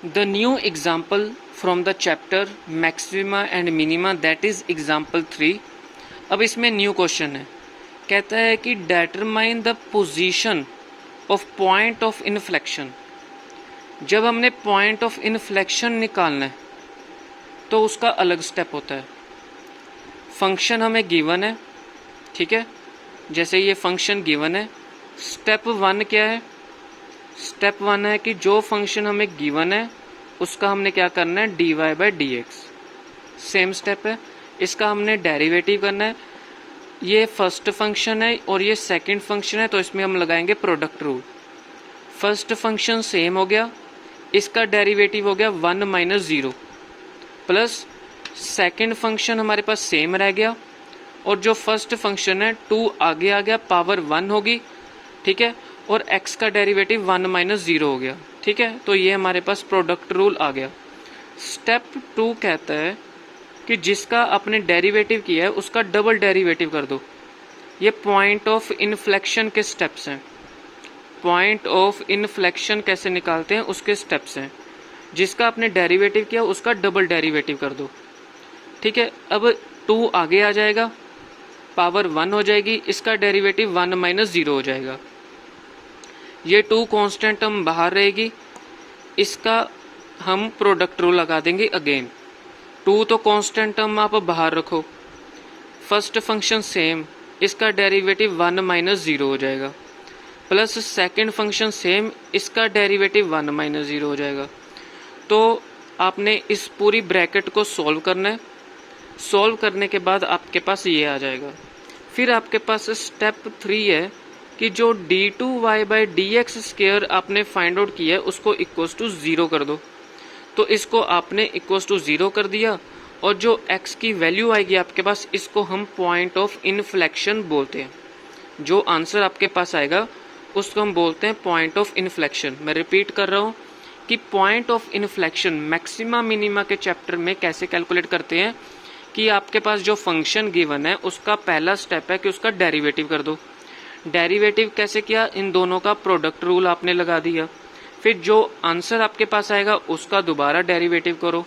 The new example from the chapter maxima and minima, that is example 3. अब इसमें new question है, कहता है कि determine the position of point of inflection. जब हमने point of inflection निकालना है तो उसका अलग स्टेप होता है. फंक्शन हमें गिवन है, ठीक है, जैसे ये फंक्शन गिवन है. स्टेप 1 क्या है? स्टेप 1 है कि जो फंक्शन हमें गिवन है उसका हमने क्या करना है, dy/dx. सेम स्टेप है, इसका हमने डेरिवेटिव करना है. ये फर्स्ट फंक्शन है और ये सेकंड फंक्शन है, तो इसमें हम लगाएंगे product rule. First function same हो गया, इसका डेरिवेटिव हो गया 1 - 0 प्लस सेकंड फंक्शन हमारे पास सेम रह गया और जो फर्स्ट फंक्शन है 2 आगे आ गया, पावर 1 होगी, ठीक है, और x का डेरिवेटिव 1 - 0 हो गया, ठीक है. तो ये हमारे पास प्रोडक्ट रूल आ गया. स्टेप 2 कहता है कि जिसका आपने डेरिवेटिव किया है उसका डबल डेरिवेटिव कर दो. ये पॉइंट ऑफ इन्फ्लेक्शन के स्टेप्स हैं. पॉइंट ऑफ इन्फ्लेक्शन कैसे निकालते हैं उसके स्टेप्स हैं. जिसका आपने डेरिवेटिव किया उसका डबल डेरिवेटिव कर दो, ठीक है. अब 2 आगे आ जाएगा, पावर 1 हो जाएगी, इसका डेरिवेटिव 1 - 0 हो जाएगा. ये 2 कांस्टेंट हम बाहर रहेगी, इसका हम प्रोडक्ट रूल लगा देंगे अगेन. 2 तो कांस्टेंट हम आप बाहर रखो, फर्स्ट फंक्शन सेम, इसका डेरिवेटिव 1 - 0 हो जाएगा, प्लस सेकंड फंक्शन सेम, इसका डेरिवेटिव 1 - 0 हो जाएगा. तो आपने इस पूरी ब्रैकेट को सॉल्व करना है. सॉल्व करने के बाद आपके पास ये आ जाएगा. फिर आपके पास स्टेप 3 है कि जो d2y/dx² आपने फाइंड आउट किया है उसको इक्वल्स टू 0 कर दो. तो इसको आपने इक्वल्स टू 0 कर दिया और जो x की वैल्यू आएगी आपके पास, इसको हम पॉइंट ऑफ इन्फ्लेक्शन बोलते हैं. जो आंसर आपके पास आएगा उसको हम बोलते हैं पॉइंट ऑफ इन्फ्लेक्शन. मैं रिपीट कर रहा हूँ कि point of inflection maxima minima के चैप्टर में कैसे कैलकुलेट करते हैं कि आपके पास जो फंक्शन गिवन है उसका पहला स्टेप है कि उसका डेरिवेटिव कर दो. डेरिवेटिव कैसे किया? इन दोनों का प्रोडक्ट रूल आपने लगा दिया. फिर जो आंसर आपके पास आएगा उसका दोबारा डेरिवेटिव करो.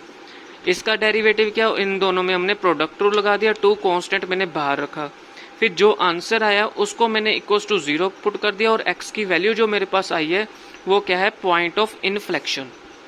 इसका डेरिवेटिव क्या? इन दोनों में हमने प्रोडक्ट रूल लगा दिया, 2 कांस्टेंट मैंने बाहर रखा. फिर जो आंसर आया उसको मैंने इक्वल्स टू 0 पुट कर दिया और x की वैल्यू जो मेरे पास आई है वो क्या है? Point of inflection.